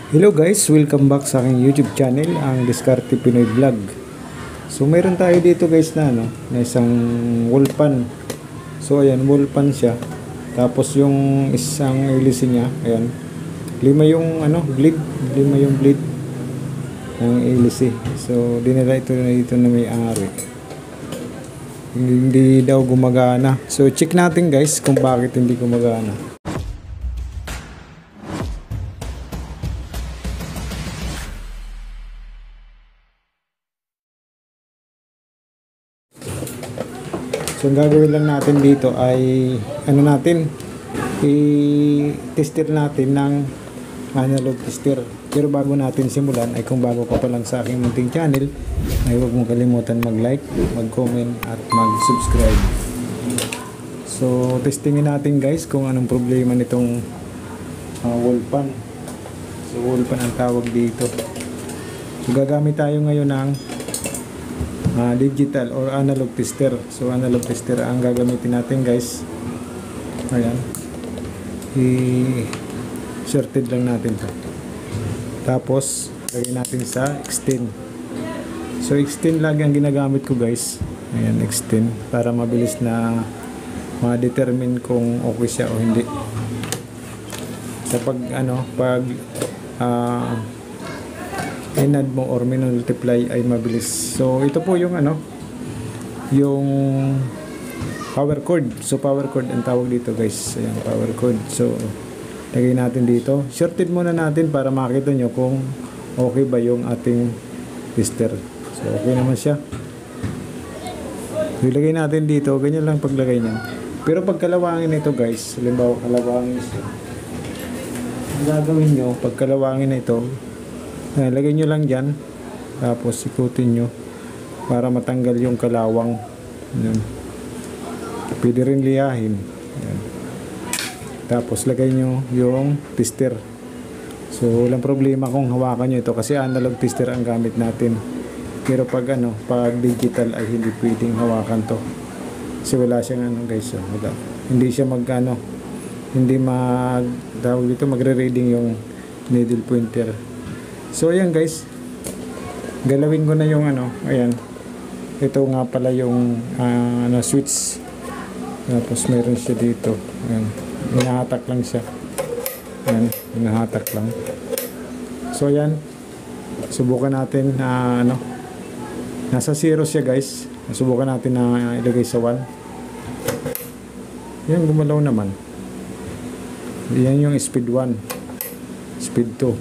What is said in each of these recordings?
Hello guys, welcome back sa aking YouTube channel, ang Diskarte Pinoy Vlog. So mayroon tayo dito guys na isang wall pan. So ayan, wall pan siya. Tapos yung isang hélice niya, ayan. Lima yung blade ng hélice. So dinala ito na may-ari. Hindi daw gumagana. So check natin guys kung bakit hindi gumagana. So, ang gagawin lang natin dito ay i-tester natin ng analog tester. Pero bago natin simulan ay kung bago ka pa lang sa aking munting channel ay huwag mong kalimutan mag-like, mag-comment at mag-subscribe. So, testingin natin guys kung anong problema nitong wall pan. So, wall pan ang tawag dito. So, gagamit tayo ngayon ng digital or analog tester. So analog tester ang gagamitin natin guys. Ayan, i-shorted lang natin to. Tapos lagay natin sa extend. So extend lagi ang ginagamit ko guys. Ayan, extend para mabilis na ma-determine kung okay siya o hindi. Sa pag add mo or multiply ay mabilis. So ito po yung yung power cord. So power cord ang tawag dito guys. Ayan, power cord. So lagay natin dito. Shorted muna natin para makita nyo kung okay ba yung ating tester. So okay naman siya. Ilagay natin dito. Ganyan lang paglagay niya. Pero pag kalawangin ito guys, halimbawa kalawangin ito, ang gagawin nyo pag kalawangin na ito, lagay nyo lang dyan, tapos ikutin nyo para matanggal yung kalawang. Ayan. Pwede rin liyahin. Ayan. Tapos lagay nyo yung tester. So walang problema kung hawakan nyo ito kasi analog tester ang gamit natin. Pero pag digital ay hindi pwedeng hawakan to kasi wala siyang guys, wala. Hindi siya hindi magre-reading yung needle pointer. So ayan guys, galawin ko na yung ayan, ito nga pala yung switch. Tapos meron siya dito, ayan, hinahatak lang siya, ayan, hinahatak lang. So ayan, subukan natin nasa 0 siya guys. Subukan natin na ilagay sa 1. Yan, gumalaw naman. Yan yung speed 1, speed 2,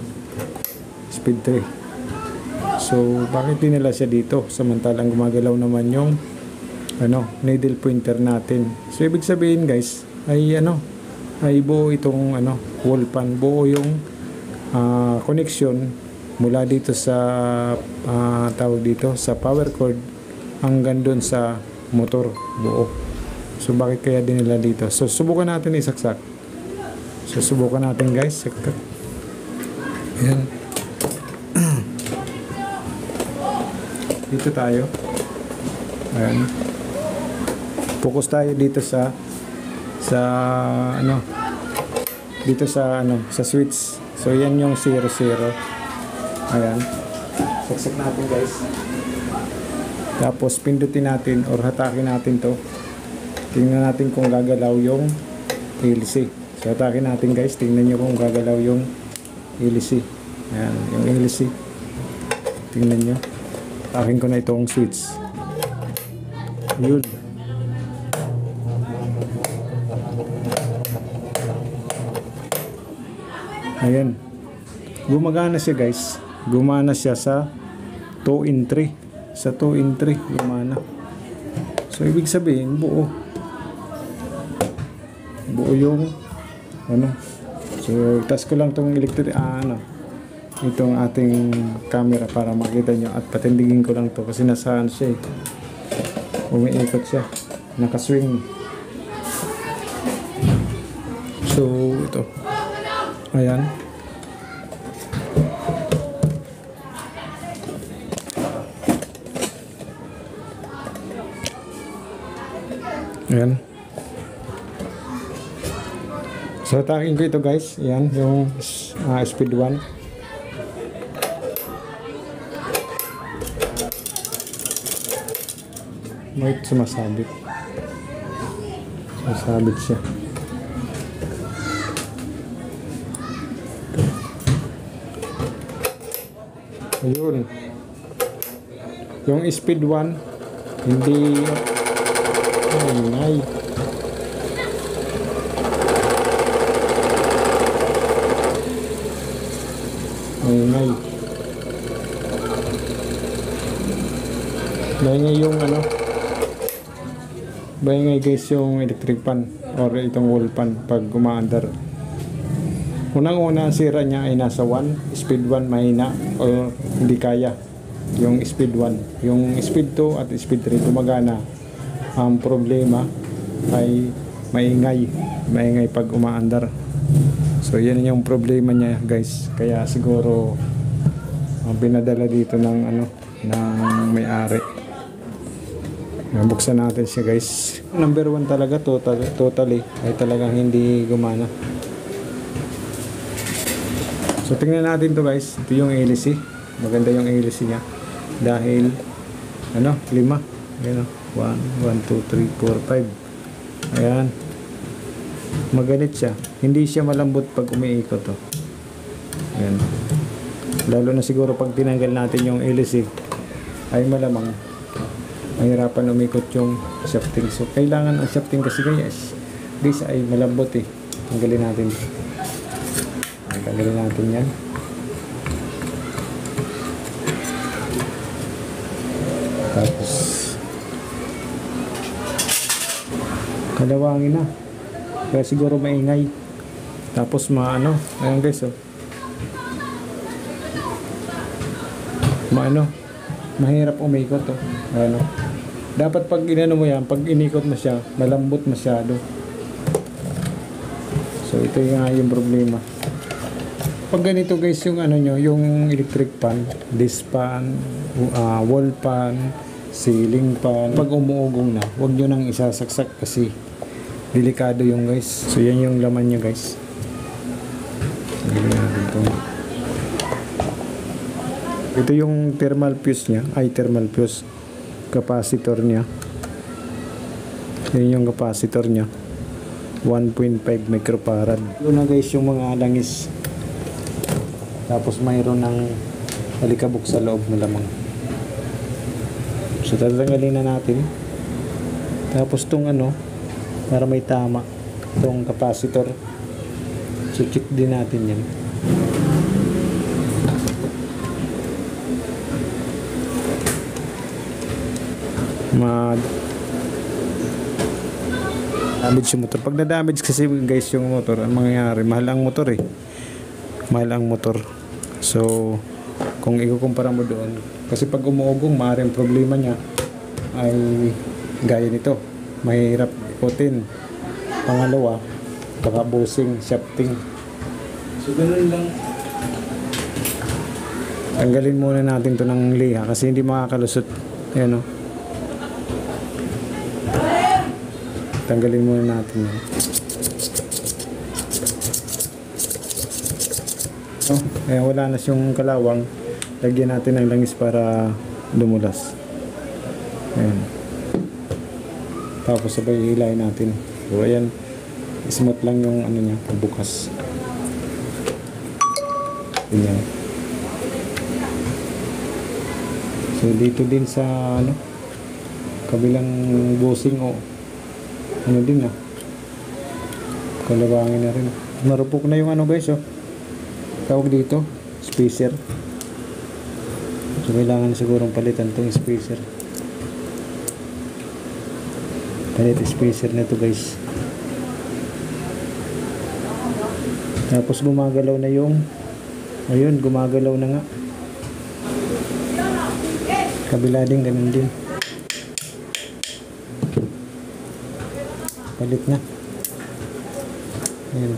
speed 3. So bakit dinala siya dito samantalang gumagalaw naman yung needle pointer natin? So ibig sabihin guys ay ay buo itong wall pan, buo yung connection mula dito sa tawag dito sa power cord hanggang doon sa motor, buo. So bakit kaya dinala dito? So subukan natin isaksak. So subukan natin guys, saksak. Ayan. Dito tayo. Ayan. Focus tayo dito sa switch. So yan yung 0 0. Ayan. Saksak natin guys. Tapos pindutin natin or hatakin natin to. Tingnan natin kung gagalaw yung hélice. So hatakin natin guys. Tingnan nyo kung gagalaw yung hélice. Ayan, yung hélice. Tingnan nyo. Hatakin ko na itong switch. Yun. Ayan. Gumagana siya guys. Gumana siya sa 2 in 3. Sa 2 in 3 gumana. So ibig sabihin buo yung So task ko lang tong itong ating camera para makita nyo at patindigin ko lang to kasi nasaan siya umiikot siya, nakaswing. So ito, ayan. Ayan. So hatakin ko ito guys. Ayan yung speed 1. Wait, sumasabit. Sumasabit siya. Ayun. Yung speed 1, hindi ay. Maingay. Maingay yung ano. Maingay guys yung electric fan or itong wall fan pag umaandar. Unang-una ang sira niya ay nasa 1, speed 1 mahina o hindi kaya. Yung speed 1, yung speed 2 at speed 3 gumagana. Ang problema ay maingay pag umaandar. So yan yung problema niya guys. Kaya siguro pinadala dito ng ano ng may-ari. Buksan natin siya guys. Number 1 talaga totally ay talagang hindi gumana. So tingnan natin to guys. Ito yung hélice. Maganda yung hélice niya. Dahil ano, 5. Ayan o. 1, 2, 3, 4, 5. Ayan. Maganit siya. Hindi siya malambot pag umiikot to. Ayan. Lalo na siguro pag tinanggal natin yung hélice ay malamang mahirapan umikot yung shafting. So kailangan ang shafting kasi guys ay malambot eh. Tanggalin natin. Tanggalin natin yan. Tapos kalawangin na. Kaya siguro maingay. Tapos maano, ayun guys oh. Mahirap umikot oh. Ano. Dapat pag inano mo yan, pag inikot mo siya, malambot masyado. So ito nga yung problema. Pag ganito guys yung ano nyo, yung electric fan, this fan, wall fan, ceiling fan, pag umuugong na, huwag nyo nang isasaksak kasi delikado yung guys. So yan yung laman nyo guys. Gawin natin ito. Ito yung thermal fuse nya, thermal fuse capacitor nya. Yan yung capacitor nya, 1.5 microfarad. Ito na guys yung mga langis. Tapos mayroon ng alikabok sa loob na lamang. So tatanggalin na natin. Tapos tong ano, para may tama tong capacitor, so check din natin yan. Damage yung motor. Pag na-damage kasi guys yung motor, ang mangyayari, mahal ang motor eh. Mahal ang motor. So kung ikukumpara mo doon, kasi pag umuugong, maaaring problema niya ay gaya nito, mahirap ikutin. Pangalawa, baka bushing, shafting. So ganun lang. Tanggalin muna natin to ng liha kasi hindi makakalusot. Ayan o. Tanggalin muna natin yan. Oh, ayan, wala na siyang kalawang. Lagyan natin ng langis para lumulas. Ayan. Tapos sabay hilahin natin. So ayan, smooth lang yung ano niya, bukas. Ganyan. So dito din sa ano, kabilang bushing o ano din na. Kalawangin na rin. Marupok na yung ano guys oh. Tawag dito, spacer. So kailangan sigurong palitan tong spacer. Palit spacer na to guys. Tapos gumagalaw na yung, ayun, gumagalaw na nga. Kabila din, ganun din. Palit na. Ayan.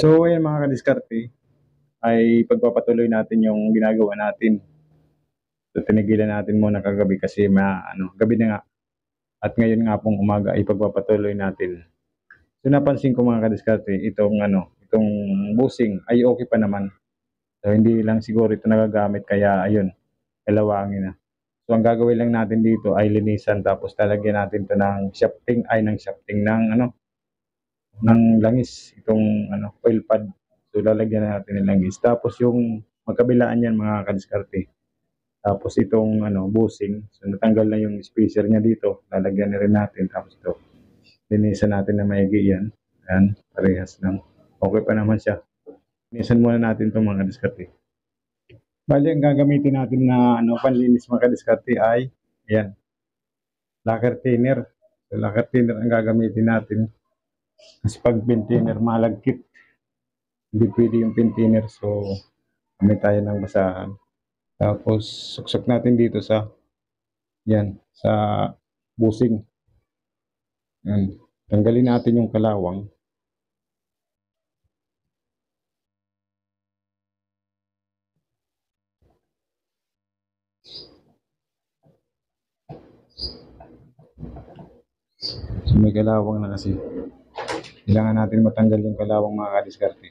So ayan mga kadiskarte, ay pagpapatuloy natin yung ginagawa natin. So tinigilan natin muna kagabi kasi gabi na nga. At ngayon nga pong umaga ay pagpapatuloy natin. So napansin ko mga kadiskarte, itong busing ay okay pa naman. So hindi lang siguro ito nagagamit kaya ayun, kalawangin na. So ang gagawin lang natin dito ay linisan tapos talagyan natin to ng shafting ng langis, itong oil pad. So lalagyan natin ng langis. Tapos yung magkabilaan yan mga kadiskarte. Tapos itong busing, so natanggal na yung spacer niya dito, lalagyan na rin natin. Tapos ito, linisan natin na maigi yan. Ayan, parehas lang. Okay pa naman siya. Linisan muna natin itong mga kadiskarte. Bali, ang gagamitin natin na panlinis mga kadiskarte ay, ayan, lacquer thinner. So, lacquer thinner ang gagamitin natin. Kasi pag pin thinner, malagkit. Hindi pwede yung pin thinner. So, gamit tayo ng basahan. Tapos, suksok natin dito sa busing. Yan. Tanggalin natin yung kalawang. So, may kalawang na kasi. Kailangan natin matanggal yung kalawang mga kadiskarte.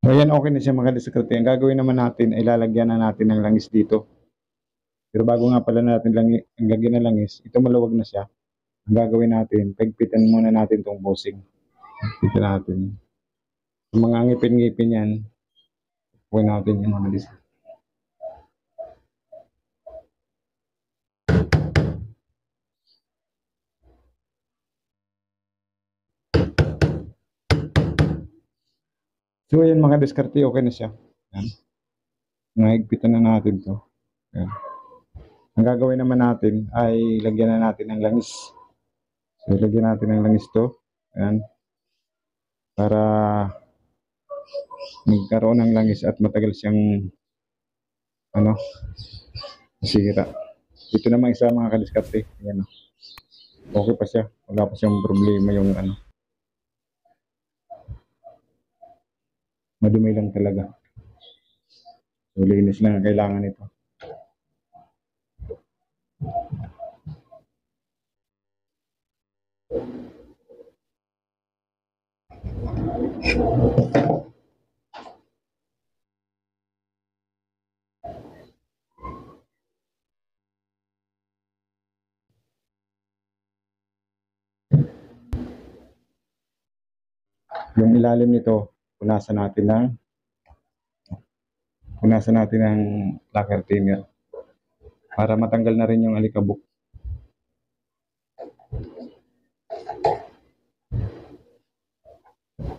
So, ayan, okay na siya mga kadiskarte. Ang gagawin naman natin ay lalagyan na natin ng langis dito. Pero bago nga pala natin lagyan ng langis, ito maluwag na siya. Ang gagawin natin, pagpitan muna natin itong busing. Pagpitan natin. Yung mga ngipin-ngipin yan, huwag natin yung mga kadiskarte. So, ayan mga diskarte, okay na siya. Ayan. Nahigpitan na natin to. Ayan. Ang gagawin naman natin ay lagyan na natin ng langis. So, lagyan natin ng langis to. Ayan. Para magkaroon ng langis at matagal siyang masira. Ito naman isa mga kadiskarte. Ayan. Okay pa siya. Wala pa siyang problema yung madumi lang talaga. So, linis lang ang kailangan ito. Yung ilalim nito, punasan natin ng lacquer thinner para matanggal na rin yung alikabok.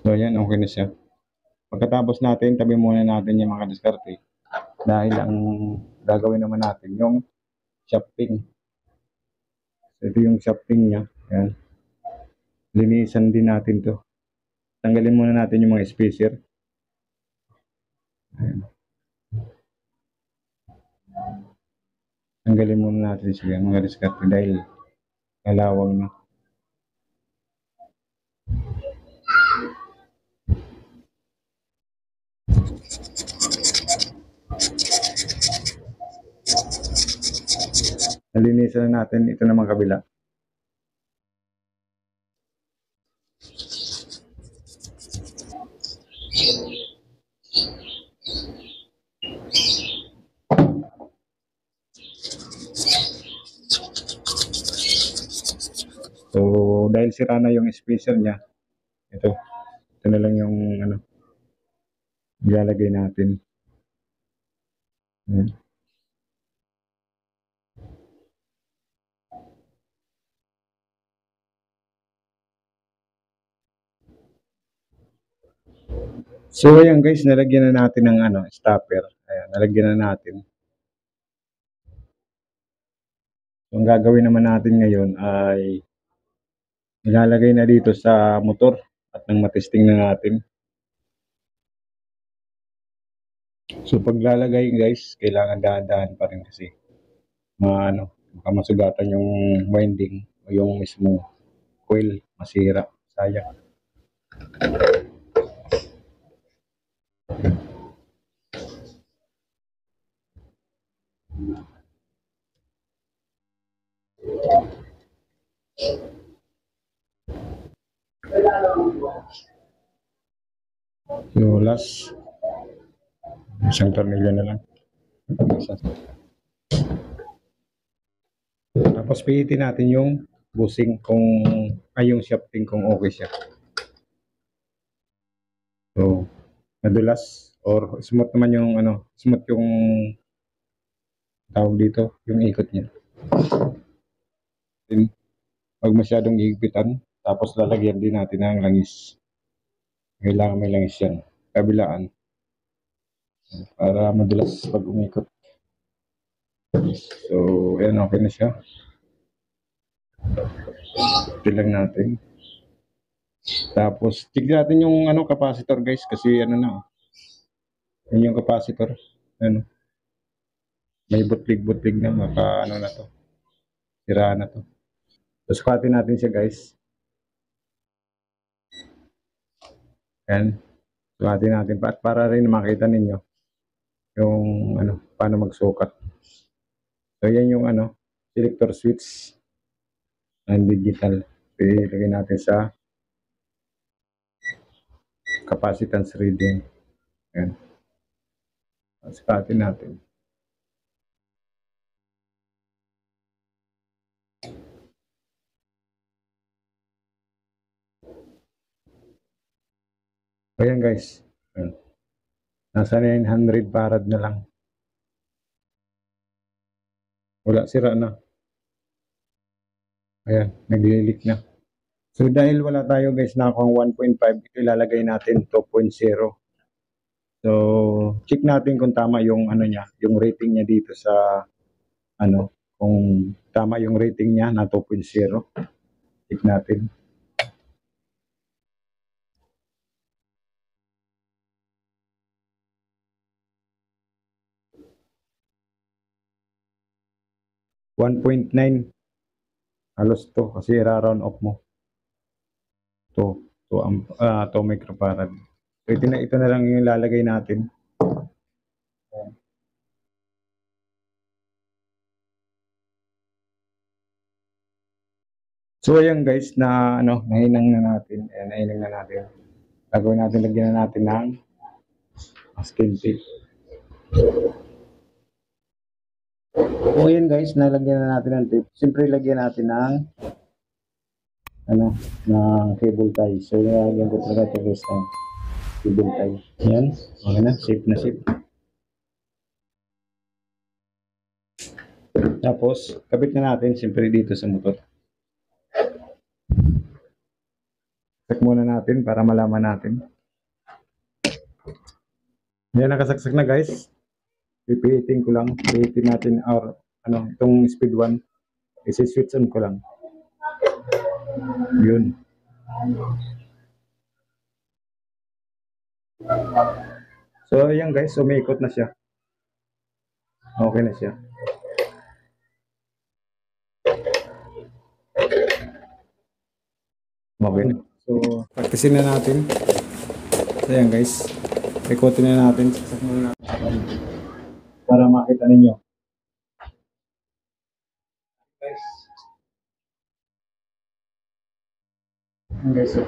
So yan, okay na siya. Pagkatapos natin, tabi muna natin yung mga diskarte dahil ang gagawin naman natin yung shafting. So, ito yung shafting niya. Yan. Linisan din natin to. Tanggalin muna natin yung mga spacer. Ayan. Tanggalin muna natin siya mga diskarte dahil kalawang na. Nalinisan na natin, ito naman kabila. So, dahil sira na yung spacer niya, ito na lang yung ilalagay natin. Ayan. So, ayan guys, nalagyan na natin ng stopper. Ayan, nalagyan na natin. So, ang gagawin naman natin ngayon ay ilalagay na dito sa motor at nang matesting na natin. So, paglalagay guys, kailangan dahan-dahan pa rin kasi baka masugatan yung winding o yung mismo coil, masira, sayang. So, last, isang tornilyo na lang. Tapos pihitin natin yung busing yung shafting kung okay siya. So, madulas or smooth naman yung smooth yung tawag dito, yung ikot niya. Then, wag masyadong higpitan, tapos lalagyan din natin ng langis. Kailangan may langis yan, kabilaan, para madulas pag umikot. So, ayan, okay na siya. Tilang natin. Tapos, tignan natin yung capacitor guys, kasi na. Yan yung capacitor. May butlig-butlig na, maka na to. Sira na to. So, sukatin natin siya guys. Ayan. Sukatin natin para rin makita ninyo yung paano magsukat. So, yan yung selector switch and digital. So, ilagay natin sa capacitance reading. Ayan. Sukatin natin. Ayan guys. Ayan. Nasa 900 farad na lang. Wala, sira na. Ayan, naglilik na. So dahil wala tayo guys na akong 1.5, ito ilalagay natin 2.0. So check natin kung tama yung niya, yung rating niya dito sa kung tama yung rating niya na 2.0. Check natin. $1.9 halos to kasi i-round off mo. 2 microfarad. So ito na lang yung ilalagay natin. So ayan guys na nahinang na natin. Ayan, nahinang na natin. Gagawin natin, lagyan na natin ng skin tape. So ayan guys, nalagyan na natin ng tape. Siyempre lagyan natin ng ng cable tie. So nilagyan ko talaga ito guys ng cable tie. Ayan, okay na, safe na safe. Tapos, kabit na natin siyempre dito sa motor. Check muna natin para malaman natin. Ayan, nakasaksak na guys. Pipihitin ko lang. Pihitin natin or itong speed 1. Isi-switch on ko lang. Yun. So ayan guys, umikot na siya. Okay na siya. Okay na. So, practicein na natin. So ayan guys. Ikotin na natin. Saksak muna natin. Para makita ninyo. Guys. Ayan guys. So,